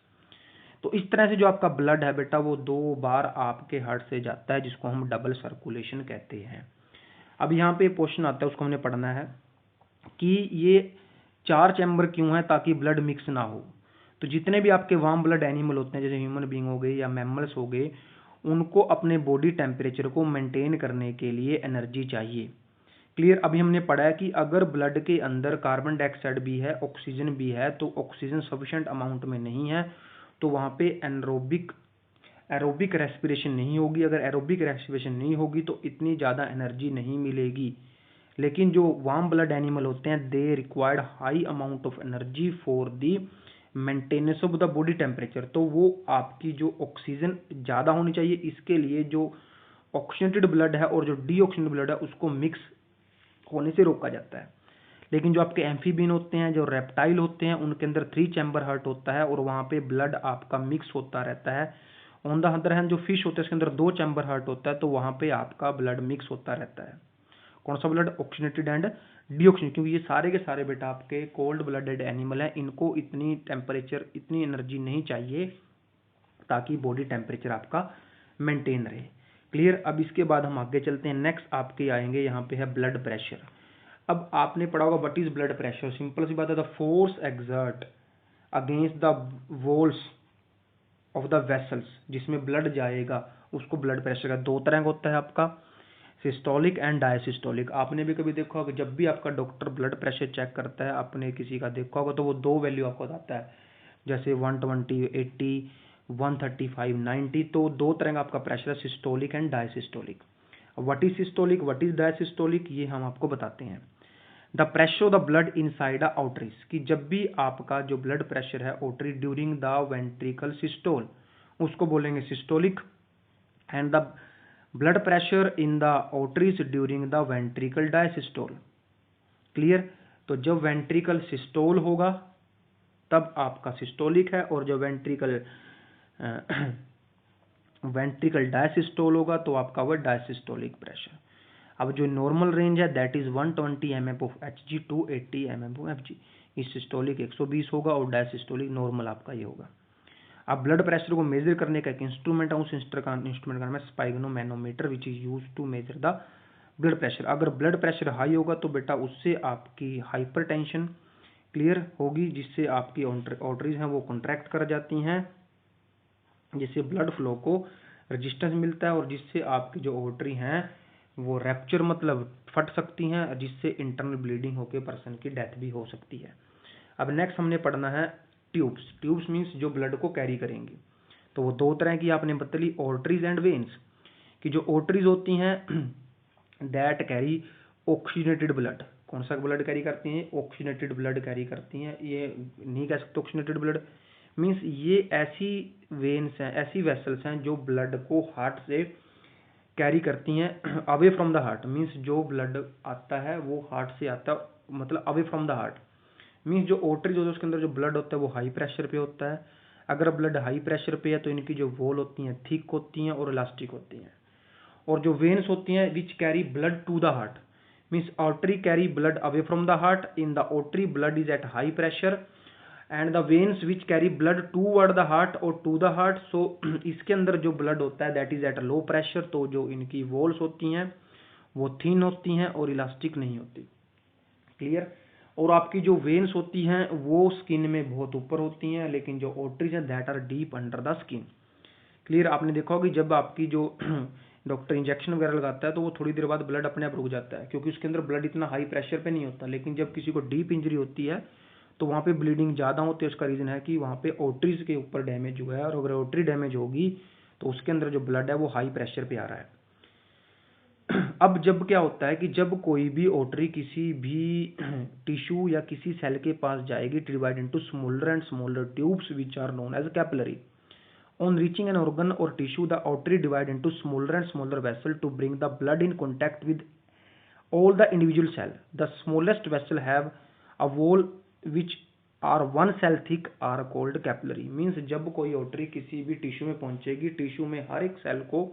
तो इस तरह से जो आपका ब्लड है बेटा वो 2 बार आपके हार्ट से जाता है, जिसको हम डबल सर्कुलेशन कहते हैं। अब यहाँ पे क्वेश्चन आता है, उसको हमने पढ़ना है कि ये 4 चैम्बर क्यों है, ताकि ब्लड मिक्स ना हो। तो जितने भी आपके वार्म ब्लड एनिमल होते हैं जैसे ह्यूमन बीइंग हो गए या मैमल्स हो गए, उनको अपने बॉडी टेम्परेचर को मेंटेन करने के लिए एनर्जी चाहिए, क्लियर। अभी हमने पढ़ा है कि अगर ब्लड के अंदर कार्बन डाइऑक्साइड भी है ऑक्सीजन भी है, तो ऑक्सीजन सफिशिएंट अमाउंट में नहीं है, तो वहाँ पे एरोबिक रेस्पिरेशन नहीं होगी। अगर एरोबिक रेस्पिरेशन नहीं होगी तो इतनी ज़्यादा एनर्जी नहीं मिलेगी। लेकिन जो वार्म ब्लड एनिमल होते हैं they required high amount of energy for the maintenance of the body temperature. तो वो आपकी जो ऑक्सीजन ज़्यादा होनी चाहिए, इसके लिए जो ऑक्सीजनेटेड ब्लड है और जो डीऑक्सीजनेटेड ब्लड है उसको मिक्स होने से रोका जाता है। लेकिन जो आपके एम्फीबियन होते हैं, जो रेप्टाइल होते हैं, उनके अंदर 3 चैम्बर हार्ट होता है और वहाँ पे ब्लड आपका मिक्स होता रहता है। ऑन द अदर हैंड जो फिश होते हैं उसके अंदर 2 चैम्बर हार्ट होता है, तो वहाँ पे आपका ब्लड मिक्स होता रहता है। कौन सा ब्लड, ऑक्सीजनेटेड एंड डीऑक्सीजनेटेड, क्योंकि ये सारे के सारे बेटा आपके कोल्ड ब्लडेड एनिमल हैं, इनको इतनी टेम्परेचर इतनी एनर्जी नहीं चाहिए ताकि बॉडी टेम्परेचर आपका मेंटेन रहे, क्लियर। अब इसके बाद हम आगे चलते हैं, नेक्स्ट आपके आएंगे यहाँ पे है ब्लड प्रेशर। अब आपने पढ़ा होगा what is blood pressure, simple सी बात है, the force exert against the walls of the vessels, जिसमें ब्लड जाएगा उसको ब्लड प्रेशर का 2 तरह का होता है आपका, सिस्टोलिक एंड डायसिस्टोलिक। आपने भी कभी देखा होगा जब भी आपका डॉक्टर ब्लड प्रेशर चेक करता है, आपने किसी का देखा होगा तो वो 2 वैल्यू आपको बताता है, जैसे 120, 80, 135, 90। तो 2 तरह का आपका प्रेशर है, systolic and diastolic. What is systolic, what is diastolic, ये हम आपको बताते हैं। The pressure of the blood inside the arteries, कि जब भी आपका जो ब्लड प्रेशर है artery during the ventricle systole, उसको बोलेंगे systolic. And the blood pressure in the arteries during the ventricle diastole. Clear? तो जब वेंट्रिकल सिस्टोल होगा तब आपका सिस्टोलिक है, और जब वेंट्रिकल डायसिस्टोल होगा तो आपका वह डायसिस्टोलिक प्रेशर। अब जो नॉर्मल रेंज है that is 120 mm of Hg to 80 mm of Fg। इस सिस्टोलिक 120 होगा और डायसिस्टोलिक नॉर्मल आपका ये होगा। अब ब्लड प्रेशर को मेजर करने का एक इंस्ट्रूमेंट है, उस इंस्ट्रूमेंट का नाम है sphygmomanometer which is used to measure the blood pressure. अगर ब्लड प्रेशर हाई होगा तो बेटा उससे आपकी हाइपरटेंशन क्लियर होगी, जिससे आपकी आर्टरीज हैं वो कॉन्ट्रैक्ट कर जाती हैं, जिससे ब्लड फ्लो को रेजिस्टेंस मिलता है, और जिससे आपकी जो आर्टरी हैं वो रैप्चर मतलब फट सकती हैं, जिससे इंटरनल ब्लीडिंग होकर पर्सन की डेथ भी हो सकती है। अब नेक्स्ट हमने पढ़ना है ट्यूब्स। ट्यूब्स मीन्स जो ब्लड को कैरी करेंगी। तो वो दो तरह की आपने बतली, आर्टरीज एंड वेन्स। कि जो आर्टरीज होती हैं दैट कैरी ऑक्सीजनेटेड ब्लड। कौन सा ब्लड कैरी करती हैं? ऑक्सीजनेटेड ब्लड कैरी करती हैं। ये नहीं कह सकते ऑक्सीजनेटेड ब्लड मीन्स ये ऐसी वेन्स हैं, ऐसी वेसल्स हैं जो ब्लड को हार्ट से कैरी करती हैं away from the heart. Means जो ब्लड आता है वो हार्ट से आता है, मतलब away from the heart. Means जो आर्टरीज होती है उसके अंदर जो ब्लड होता है वो हाई प्रेशर पे होता है। अगर ब्लड हाई प्रेशर पे है तो इनकी जो वॉल होती हैं थिक होती हैं और इलास्टिक होती हैं। और जो वेन्स होती हैं which carry blood to the heart, means artery carry blood away from the heart. In the artery blood is at high pressure and the veins which carry blood toward the heart और to the heart. So इसके अंदर जो blood होता है that is at low pressure. तो जो इनकी walls होती हैं वो थिन होती हैं और इलास्टिक नहीं होती। क्लियर? और आपकी जो वेन्स होती हैं वो स्किन में बहुत ऊपर होती हैं, लेकिन जो आर्टरीज हैं that are deep under the skin. Clear? आपने देखा होगा जब आपकी जो डॉक्टर इंजेक्शन वगैरह लगाता है तो वो थोड़ी देर बाद ब्लड अपने आप रुक जाता है, क्योंकि उसके अंदर ब्लड इतना हाई प्रेशर पे नहीं होता। लेकिन जब किसी को डीप इंजरी होती है तो वहाँ पे ब्लीडिंग ज़्यादा होती है। उसका रीज़न है कि वहाँ पे आर्टरीज के ऊपर डैमेज हुआ है, और अगर आर्टरी डैमेज होगी तो उसके अंदर जो ब्लड है वो हाई प्रेशर पे आ रहा है। अब जब क्या होता है कि जब कोई भी आर्टरी किसी भी टिश्यू या किसी सेल के पास जाएगी, divide into smaller and smaller tubes which are known as capillary. On reaching an organ or tissue, the artery divide into smaller and smaller vessel to bring the blood in contact with all the individual cell. The smallest vessel have a wall which are one cell thick are called capillary. Means जब कोई artery किसी भी tissue में पहुंचेगी, tissue में हर एक cell को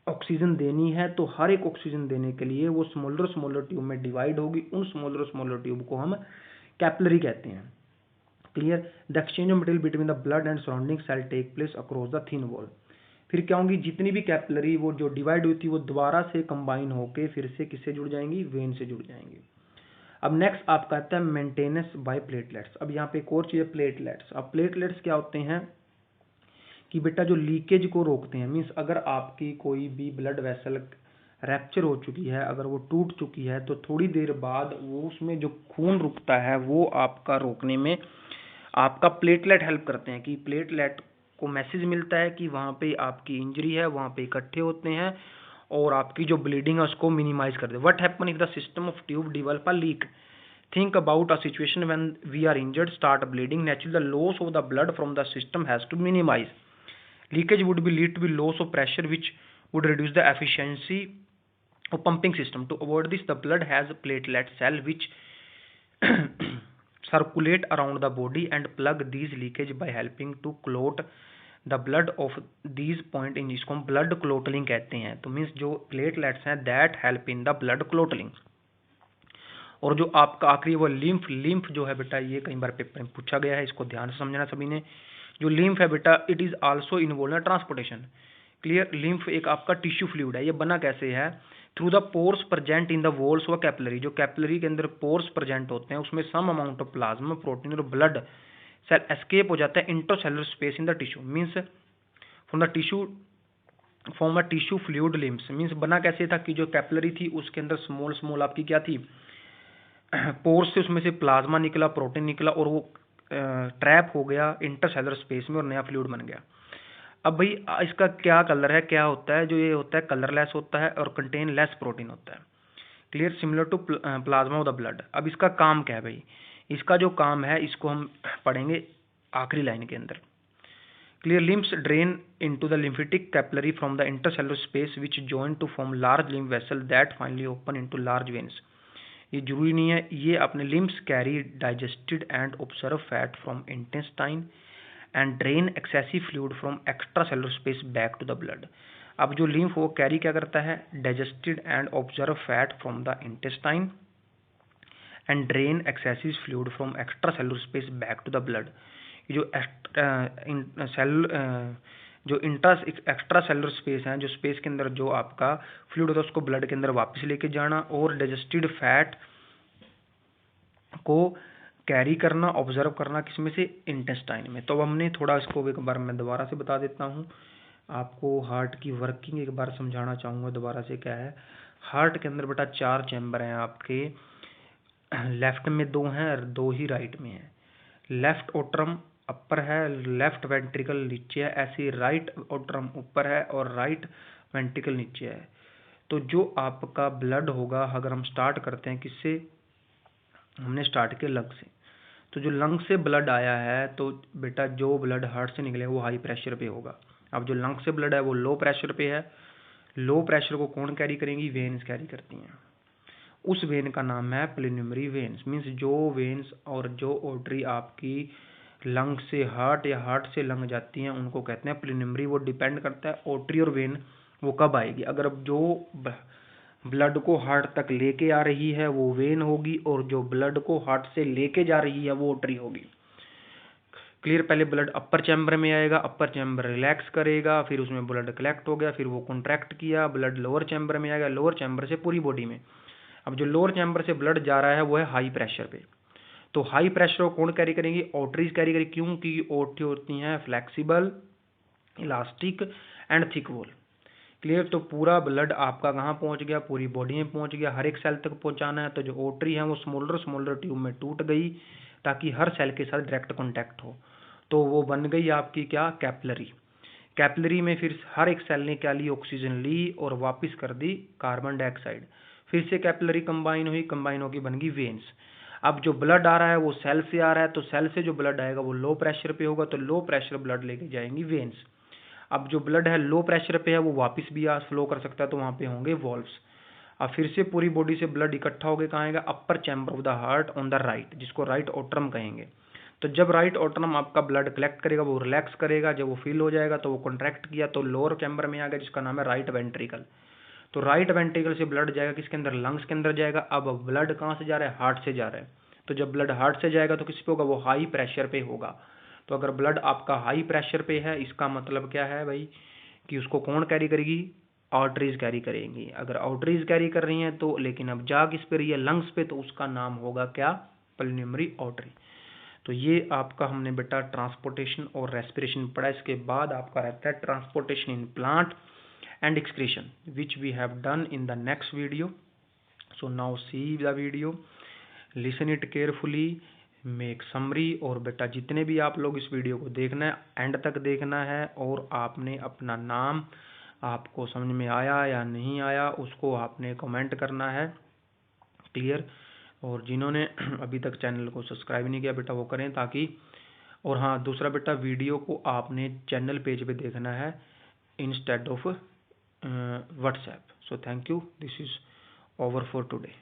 oxygen देनी है, तो हर एक ऑक्सीजन देने के लिए वो स्मॉलर ट्यूब में डिवाइड होगी। उन स्मॉलर ट्यूब को हम कैपिलरी कहते हैं। Clear? The exchange of material between the blood and surrounding cell take place across the thin wall. फिर क्या होंगी? जितनी भी कैपिलरी वो जो डिवाइड हुई थी वो दोबारा से कंबाइन होके फिर से किससे जुड़ जाएंगी? वेन से जुड़ जाएंगी। अब नेक्स्ट आपका आता है मेंटेनेंस बाय प्लेटलेट्स। अब यहाँ पे एक और चीज है प्लेटलेट्स। अब प्लेटलेट्स क्या होते हैं कि बेटा जो लीकेज को रोकते हैं। मीन्स अगर आपकी कोई भी ब्लड वेसल रैप्चर हो चुकी है, अगर वो टूट चुकी है, तो थोड़ी देर बाद वो उसमें जो खून रुकता है वो आपका रोकने में आपका प्लेटलेट हेल्प करते हैं। कि प्लेटलेट को मैसेज मिलता है कि वहाँ पे आपकी इंजरी है, वहाँ पे इकट्ठे होते हैं और आपकी जो ब्लीडिंग है उसको मिनिमाइज कर दे। What happen if the system of tube develop a leak? Think about a situation when we are injured, start bleeding, naturally the loss of the blood from the system has to minimise. Leakage would be lead to be loss of pressure which would reduce the efficiency of pumping system. To avoid this, the blood has platelet cell which circulate around the body and plug these leakage by helping to clot the blood of these point in जिसको हम blood clotting कहते हैं। तो means जो platelets हैं that help in the blood clotting। और जो आपका आखिरी वो लिम्फ जो है बेटा, ये कई बार पेपर में पूछा गया है, इसको ध्यान से समझना सभी ने। जो लिम्फ है बेटा it is also involve in transportation. Clear? Lymph एक आपका टिश्यू फ्लूइड है। ये बना कैसे है? Through the pores present in the walls of capillary. जो कैपिलरी के अंदर पोर्स प्रेजेंट होते हैं उसमें some amount of plasma protein और ब्लड सेल एस्केप हो जाता है intercellular space in the tissue. Means from the tissue form a tissue fluid lymphs. Means बना कैसे था कि जो कैपिलरी थी उसके अंदर स्मॉल आपकी क्या थी? पोर्स से उसमें से प्लाज्मा निकला, प्रोटीन निकला और वो ट्रैप हो गया इंटरसेलुलर स्पेस में और नया फ्लूइड बन गया। अब भाई इसका क्या कलर है, क्या होता है, जो ये होता है कलरलेस होता है और कंटेन लेस प्रोटीन होता है। Clear, similar to plasma of the blood. अब इसका काम क्या है भाई, इसका जो काम है इसको हम पढ़ेंगे आखिरी लाइन के अंदर। Clear, lymphs drain into the lymphatic capillary from the intercellular space which join to form large lymph vessel that finally open into large veins. ये जरूरी नहीं है, ये अपने lymphs carry digested and observe fat from intestine and drain excessive fluid from extra cellular space back to the blood. अब जो lymph वो carry क्या करता है, digested and observe fat from the intestine and drain excessive fluid from extra cellular space back to the blood. जो जो extra cellular space है, जो स्पेस के अंदर जो आपका फ्लूइड होता है उसको ब्लड के अंदर वापस लेके जाना, और डाइजेस्टेड फैट को कैरी करना, ऑब्जर्व करना किसमें से, इंटेस्टाइन में। तो अब हमने थोड़ा इसको एक बार मैं दोबारा से बता देता हूँ आपको, हार्ट की वर्किंग एक बार समझाना चाहूँगा दोबारा से। क्या है, हार्ट के अंदर बेटा 4 चैम्बर हैं आपके, लेफ्ट में 2 हैं और 2 ही राइट में है। लेफ्ट ओट्रम अपर है, लेफ्ट वेंट्रिकल नीचे है, ऐसे राइट ओट्रम ऊपर है और राइट वेंट्रिकल नीचे है। तो जो आपका ब्लड होगा, अगर हम स्टार्ट करते हैं किससे, हमने स्टार्ट किया लंग से, तो जो लंग से ब्लड आया है तो बेटा जो ब्लड हार्ट से निकलेगा वो हाई प्रेशर पे होगा। अब जो लंग से ब्लड है वो लो प्रेशर पे है। लो प्रेशर को कौन कैरी करेंगी, वेन्स कैरी करती हैं। उस वेन का नाम है प्लूमेनरी वेन्स, मीन्स जो वेन्स और जो आर्टरी आपकी लंग से हार्ट या हार्ट से लंग जाती हैं उनको कहते हैं प्लूमेनरी। वो डिपेंड करता है आर्टरी और वेन वो कब आएगी। अगर जो ब्लड को हार्ट तक लेके आ रही है वो वेन होगी, और जो ब्लड को हार्ट से लेके जा रही है वो आर्टरी होगी। क्लियर, पहले ब्लड अपर चैम्बर में आएगा, अपर चैम्बर रिलैक्स करेगा, फिर उसमें ब्लड कलेक्ट हो गया, फिर वो कॉन्ट्रैक्ट किया, ब्लड लोअर चैम्बर में आएगा, लोअर चैम्बर से पूरी बॉडी में। अब जो लोअर चैम्बर से ब्लड जा रहा है वो है हाई प्रेशर पे। तो हाई प्रेशर को कौन कैरी करेंगी, आर्टरीज कैरी करेंगी। क्यों, क्योंकि आर्टरी होती हैं flexible, elastic and thick wall. Clear, तो पूरा ब्लड आपका कहाँ पहुंच गया, पूरी बॉडी में पहुंच गया, हर एक सेल तक पहुंचाना है। तो जो आर्टरी है वो स्मॉलर ट्यूब में टूट गई ताकि हर सेल के साथ डायरेक्ट कॉन्टैक्ट हो, तो वो बन गई आपकी क्या, कैपिलरी। कैपिलरी में फिर हर एक सेल ने क्या ली, ऑक्सीजन ली और वापस कर दी कार्बन डाइऑक्साइड। फिर से कैपिलरी कंबाइन हुई, कंबाइन होगी बन गई वेन्स। अब जो ब्लड आ रहा है वो सेल से आ रहा है, तो सेल से जो ब्लड आएगा वो लो प्रेशर पे होगा, तो लो प्रेशर ब्लड लेके जाएंगी वेन्स। अब जो ब्लड है लो प्रेशर पे है वो वापस भी फ्लो कर सकता है, तो वहाँ पे होंगे वॉल्व्स। अब फिर से पूरी बॉडी से ब्लड इकट्ठा होकर कहाँ आएगा, upper chamber of the heart on the right, जिसको राइट ओट्रम कहेंगे। तो जब राइट ओट्रम आपका ब्लड कलेक्ट करेगा वो रिलैक्स करेगा, जब वो फिल हो जाएगा तो वो कॉन्ट्रैक्ट किया तो लोअर चैम्बर में आ गया जिसका नाम है राइट वेंट्रिकल। तो राइट वेंट्रिकल से ब्लड जाएगा किसके अंदर, लंग्स के अंदर जाएगा। अब ब्लड कहाँ से जा रहा है, हार्ट से जा रहा है। तो जब ब्लड हार्ट से जाएगा तो किस पे होगा, वो हाई प्रेशर पे होगा। तो अगर ब्लड आपका हाई प्रेशर पे है इसका मतलब क्या है भाई, कि उसको कौन कैरी करेगी, आर्टरीज कैरी करेंगी। अगर आर्टरीज कैरी कर रही हैं तो, लेकिन अब जा किस पे रही है, लंग्स पे, तो उसका नाम होगा क्या, पल्मोनरी आर्टरी। तो ये आपका हमने बेटा ट्रांसपोर्टेशन और रेस्पिरेशन पढ़ा। इसके बाद आपका रहता है transportation in plant and excretion, which we have done in the next video. So now see the video, listen it carefully, make summary। और बेटा जितने भी आप लोग इस वीडियो को देखना है एंड तक देखना है, और आपने अपना नाम, आपको समझ में आया या नहीं आया उसको आपने कमेंट करना है। क्लियर, और जिन्होंने अभी तक चैनल को सब्सक्राइब नहीं किया बेटा वो करें, ताकि, और हाँ दूसरा बेटा वीडियो को आपने चैनल पेज पे देखना है instead of WhatsApp. So thank you. This is over for today.